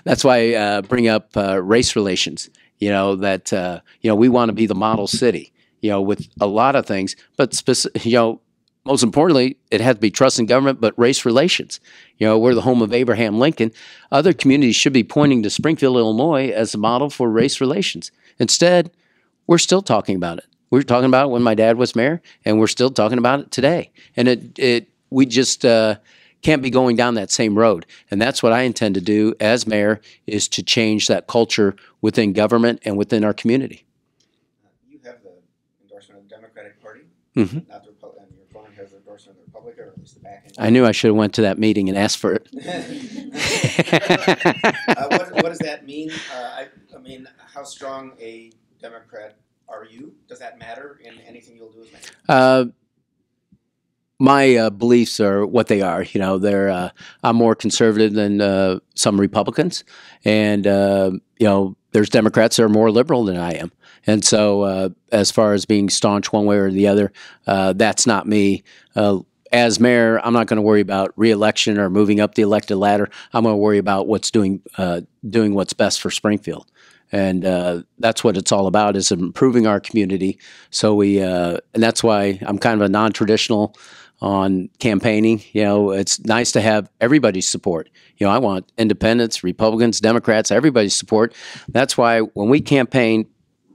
A: that's why I bring up race relations. We want to be the model city. With a lot of things, but most importantly, it has to be trust in government, but race relations. You know, we're the home of Abraham Lincoln. Other communities should be pointing to Springfield, Illinois as a model for race relations. Instead, we're still talking about it. We were talking about it when my dad was mayor, and we're still talking about it today. And we just can't be going down that same road. And that's what I intend to do as mayor, is to change that culture within government and within our community.
C: You have the endorsement of the Democratic Party,
A: Mhm.
C: not the Republican. Your opponent has the endorsement of the Republican, or at least the back end.
A: I knew I should have went to that meeting and asked for it.
C: What does that mean? I mean, how strong a Democrat are you? Does that matter in anything you'll do as mayor?
A: My beliefs are what they are. You know, I'm more conservative than some Republicans, and you know, there's Democrats that are more liberal than I am. And so, as far as being staunch one way or the other, that's not me. As mayor, I'm not going to worry about re-election or moving up the elected ladder. I'm going to worry about doing what's best for Springfield. And that's what it's all about, is improving our community. So and that's why I'm kind of a non-traditional on campaigning. You know, it's nice to have everybody's support. You know, I want independents, Republicans, Democrats, everybody's support. That's why when we campaign,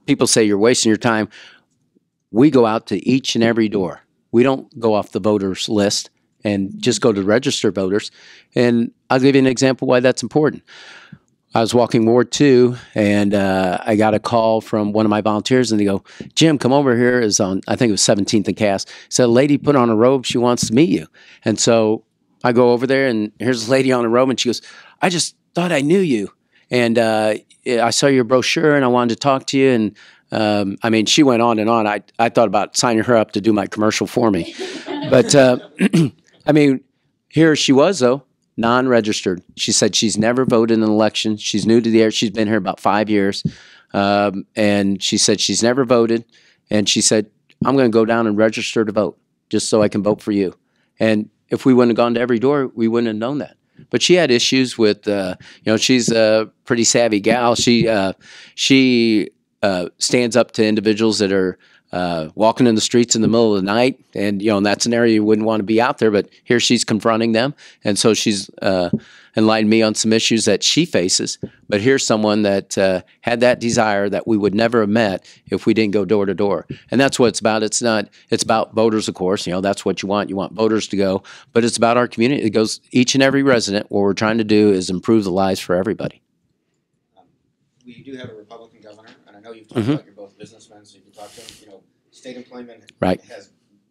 A: people say you're wasting your time. We go out to each and every door. We don't go off the voters list and just go to register voters. And I'll give you an example why that's important. I was walking Ward 2, and I got a call from one of my volunteers, and they go, "Jim, come over here." Is on, I think it was 17th and Cass. Said, "A lady put on a robe. She wants to meet you." And so I go over there, and here's a lady on a robe, and she goes, "I just thought I knew you. And I saw your brochure, and I wanted to talk to you." And I mean, she went on and on. I thought about signing her up to do my commercial for me. But I mean, here she was, though, non-registered. She said she's never voted in an election. She's new to the area. She's been here about 5 years. And she said she's never voted. And she said, "I'm going to go down and register to vote just so I can vote for you." And if we wouldn't have gone to every door, we wouldn't have known that. But she had issues with, you know, she's a pretty savvy gal. She stands up to individuals that are walking in the streets in the middle of the night, and you know, and that's an area you wouldn't want to be out there. But here she's confronting them, and so she's enlightened me on some issues that she faces. But here's someone that had that desire that we would never have met if we didn't go door to door, and that's what it's about. It's about voters, of course. You know, that's what you want. You want voters to go, but it's about our community. It goes each and every resident. What we're trying to do is improve the lives for everybody.
C: We do have a Republican governor, and I know you've talked about you're both businessmen, so you can talk to them. You know, state employment has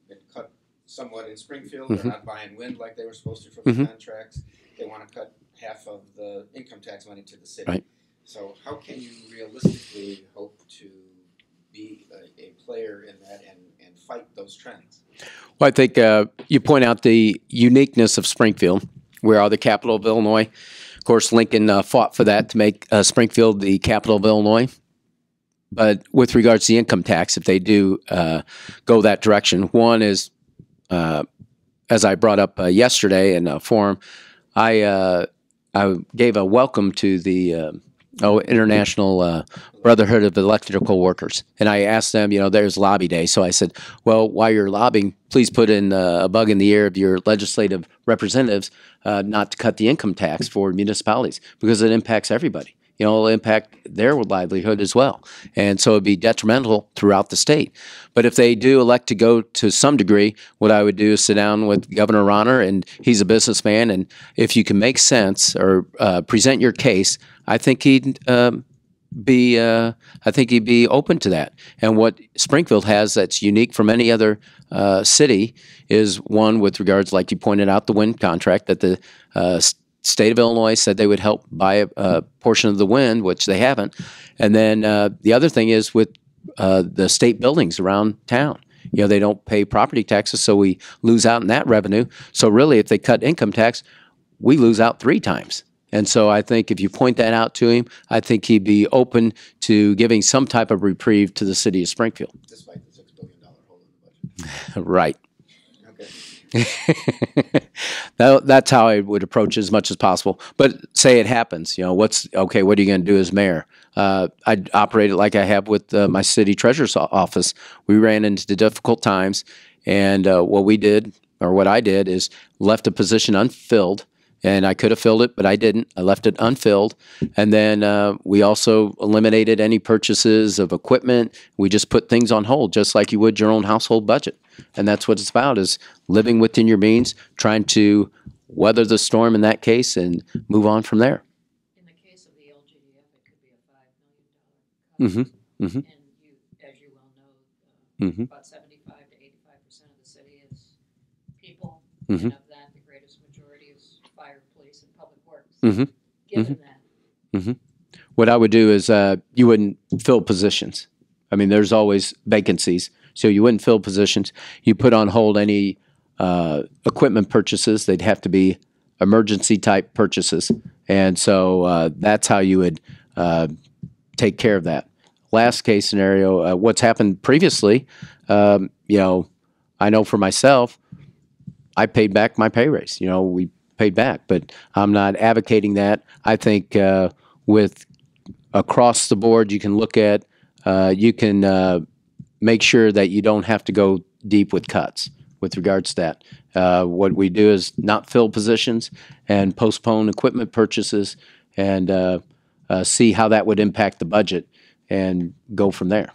C: been cut somewhat in Springfield. They're not buying wind like they were supposed to for the contracts. They want to cut half of the income tax money to the city.
A: Right.
C: So how can you realistically hope to be a player in that and fight those trends?
A: Well, I think you point out the uniqueness of Springfield. We are the capital of Illinois. Of course, Lincoln fought for that to make Springfield the capital of Illinois. But with regards to the income tax, if they do go that direction, one is, as I brought up yesterday in a forum, I gave a welcome to the International Brotherhood of Electrical Workers. And I asked them, you know, there's lobby day. So I said, well, while you're lobbying, please put in a bug in the ear of your legislative representatives not to cut the income tax for municipalities, because it impacts everybody. You know, it'll impact their livelihood as well. And so it'd be detrimental throughout the state. But if they do elect to go to some degree, what I would do is sit down with Governor Ronner, and he's a businessman, and if you can make sense or present your case, I think he'd be open to that. And what Springfield has that's unique from any other city is one with regards, like you pointed out, the wind contract that the state of Illinois said they would help buy a portion of the wind, which they haven't. And then the other thing is with the state buildings around town. You know, they don't pay property taxes, so we lose out in that revenue. So really, if they cut income tax, we lose out 3 times. And so I think if you point that out to him, I think he'd be open to giving some type of reprieve to the city of Springfield.
C: Despite the $6 billion hole in the budget.
A: Right.
C: Okay.
A: That's how I would approach it as much as possible. But say it happens, you know, what are you going to do as mayor? I'd operate it like I have with my city treasurer's office. We ran into difficult times, And what we did, or what I did, is left a position unfilled. And I could have filled it, but I didn't. I left it unfilled. And then we also eliminated any purchases of equipment. We just put things on hold, just like you would your own household budget. And that's what it's about, is living within your means, trying to weather the storm in that case and move on from there.
D: In the case of the LGDF, it could be a $5 million cut.
A: Mm-hmm. Mm-hmm.
D: And you, as you well know,
A: Mm-hmm.
D: about 75 to 85% of the city is people,
A: Mm-hmm.
D: and of that, the greatest majority is fire, police, and public works.
A: Mm-hmm.
D: Given that,
A: What I would do is you wouldn't fill positions. I mean, there's always vacancies, so you wouldn't fill positions. You put on hold any equipment purchases. They'd have to be emergency type purchases, and so that's how you would take care of that. Last case scenario, what's happened previously, you know, I know for myself, I paid back my pay raise. You know, we paid back, but I'm not advocating that. I think with across the board, you can look at, you can make sure that you don't have to go deep with cuts with regards to that. What we do is not fill positions and postpone equipment purchases and see how that would impact the budget and go from there.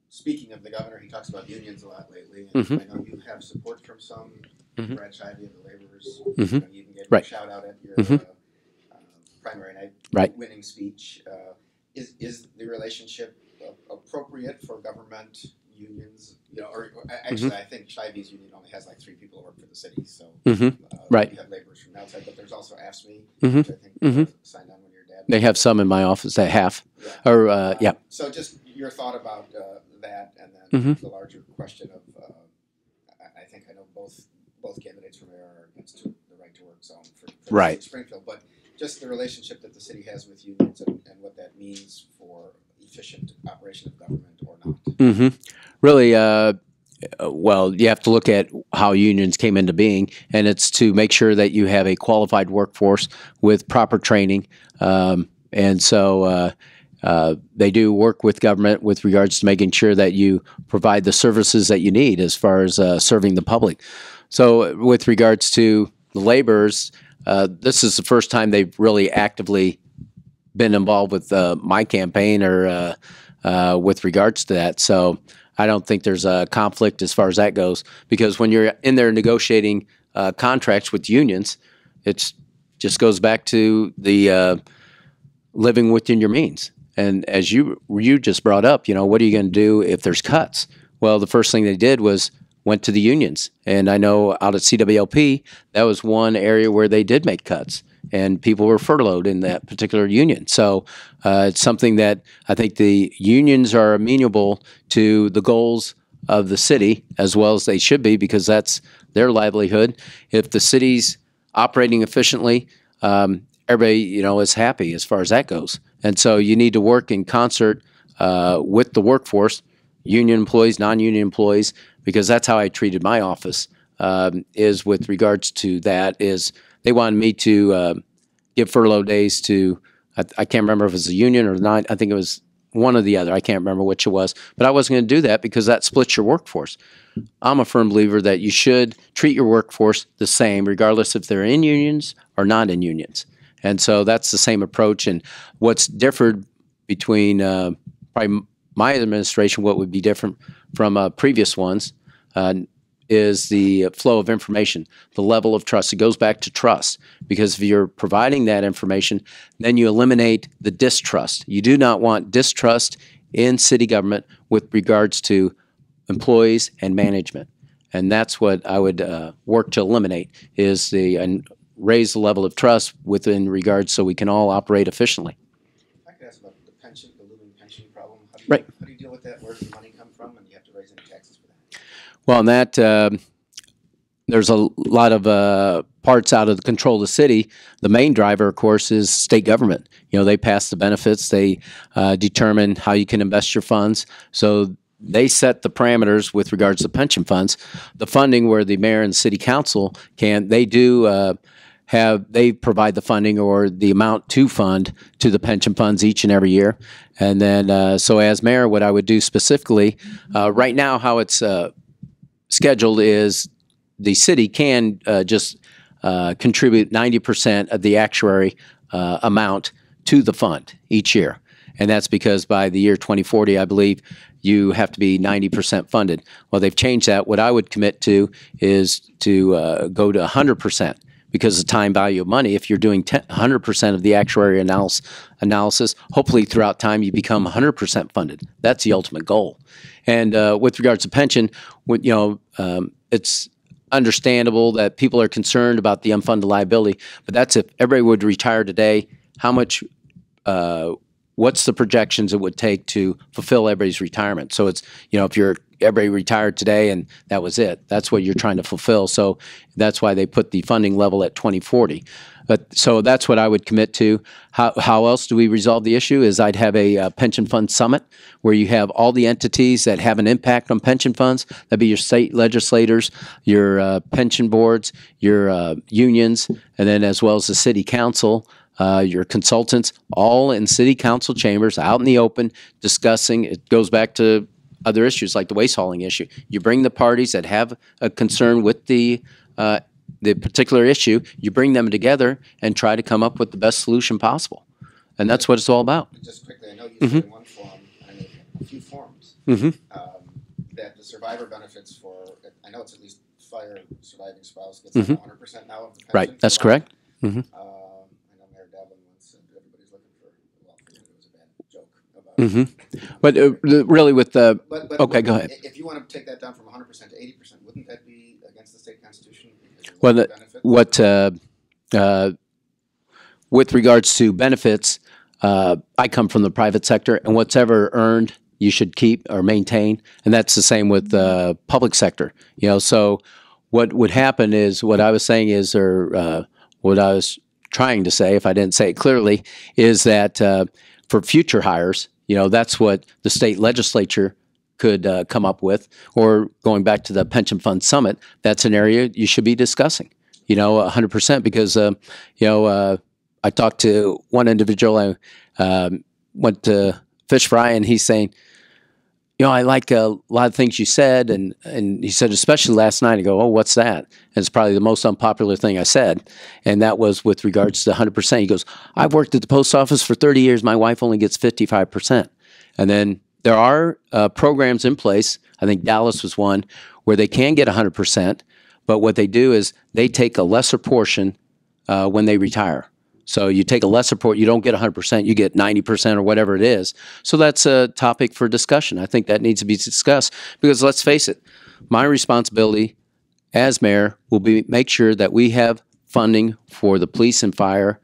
C: Speaking of the governor, he talks about unions a lot lately, and I know you have support from some. Brad Shivey of the laborers, you know, you can get
A: Right.
C: a shout out at your primary night
A: Right.
C: winning speech. Is the relationship appropriate for government unions? You know, or actually, I think Shivey's union only has like 3 people who work for the city, so
A: Right.
C: you have laborers from outside, but there's also AFSCME,
A: Mhm.
C: which I think signed on when your dad.
A: They have some in my office that have,
C: Yeah.
A: or yeah.
C: So just your thought about that, and then the larger question of, I think I know both candidates for mayor are against the right to work zone for
A: Right.
C: Springfield, but just the relationship that the city has with unions and what that means for efficient operation of government or not.
A: Really, well, you have to look at how unions came into being, and it's to make sure that you have a qualified workforce with proper training. And so they do work with government with regards to making sure that you provide the services that you need as far as serving the public. So with regards to the laborers, this is the first time they've really actively been involved with my campaign or with regards to that. So I don't think there's a conflict as far as that goes, because when you're in there negotiating contracts with unions, it just goes back to the living within your means. And as you just brought up, you know, what are you going to do if there's cuts? Well, the first thing they did was went to the unions. And I know out at CWLP, that was one area where they did make cuts, and people were furloughed in that particular union. So it's something that I think the unions are amenable to the goals of the city, as well as they should be, because that's their livelihood. If the city's operating efficiently, everybody, you know, is happy as far as that goes. And so you need to work in concert with the workforce, union employees, non-union employees, because that's how I treated my office, is with regards to that, is they wanted me to give furlough days to, I can't remember if it was a union or not. I think it was one or the other. I can't remember which it was. But I wasn't going to do that because that splits your workforce. I'm a firm believer that you should treat your workforce the same, regardless if they're in unions or not in unions. And so that's the same approach. And what's differed between probably my administration, what would be different from previous ones, is the flow of information, the level of trust. It goes back to trust, because if you're providing that information, then you eliminate the distrust. You do not want distrust in city government with regards to employees and management. And that's what I would work to eliminate, is and raise the level of trust within regards so we can all operate efficiently.
C: If I could ask about the pension, the looming pension problem, how do you deal with that? Where does the money come from, and you have to raise any taxes for that?
A: Well, in that, there's a lot of parts out of the control of the city. The main driver, of course, is state government. You know, they pass the benefits. They determine how you can invest your funds. So they set the parameters with regards to pension funds. The funding, where the mayor and city council they do they provide the funding or the amount to fund to the pension funds each and every year. And then, so as mayor, what I would do specifically, right now, how it's scheduled is the city can just contribute 90% of the actuary amount to the fund each year. And that's because by the year 2040, I believe, you have to be 90% funded. Well, they've changed that. What I would commit to is to go to 100%. Because of the time value of money, if you're doing 100% of the actuary analysis, hopefully throughout time you become 100% funded. That's the ultimate goal. And with regards to pension, it's understandable that people are concerned about the unfunded liability, but that's if everybody would retire today, how much, what's the projections it would take to fulfill everybody's retirement? So it's, if everybody retired today and that was it, that's what you're trying to fulfill. So that's why they put the funding level at 2040. But so that's what I would commit to. How else do we resolve the issue is I'd have a pension fund summit where you have all the entities that have an impact on pension funds. That'd be your state legislators, your pension boards, your unions, and then as well as the city council, your consultants, all in city council chambers out in the open discussing. It goes back to other issues like the waste hauling issue. You bring the parties that have a concern with the particular issue, you bring them together and try to come up with the best solution possible. And that's what it's all about.
C: Just quickly, I know you said in one forum, and in a few forums, that the survivor benefits for, I know it's at least fire surviving spouse gets 100% now of the pension.
A: Right, that's correct.
C: I know Mayor Devlin once said everybody's looking for, well, it was a bad joke about
A: But really with the,
C: but
A: okay, go ahead.
C: If you want to take that down from 100% to 80%, wouldn't that be against the state constitution?
A: Well, with regards to benefits, I come from the private sector, and what's ever earned, you should keep or maintain, and that's the same with the public sector. So what would happen is, what I was saying is, or what I was trying to say, if I didn't say it clearly, is that for future hires, that's what the state legislature could come up with, or going back to the pension fund summit, that's an area you should be discussing, 100%, because, I talked to one individual, I went to fish fry, and he's saying, I like a lot of things you said, and he said, especially last night. I go, oh, what's that? And it's probably the most unpopular thing I said, and that was with regards to 100%. He goes, I've worked at the post office for 30 years. My wife only gets 55%. And then there are programs in place, I think Dallas was one, where they can get 100%, but what they do is they take a lesser portion when they retire. So you take a lesser portion, you don't get 100%, you get 90% or whatever it is. So that's a topic for discussion. I think that needs to be discussed because let's face it, my responsibility as mayor will be make sure that we have funding for the police and fire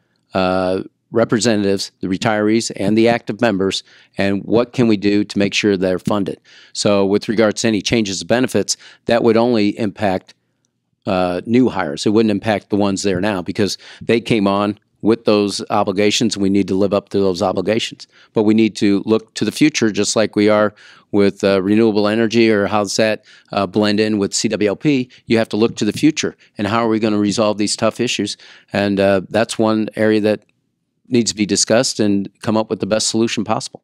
A: representatives, the retirees, and the active members, and what can we do to make sure they're funded. So with regards to any changes of benefits, that would only impact new hires. It wouldn't impact the ones there now because they came on with those obligations, and we need to live up to those obligations. But we need to look to the future, just like we are with renewable energy, or how's that blend in with CWLP. You have to look to the future, and how are we going to resolve these tough issues? And that's one area that needs to be discussed and come up with the best solution possible.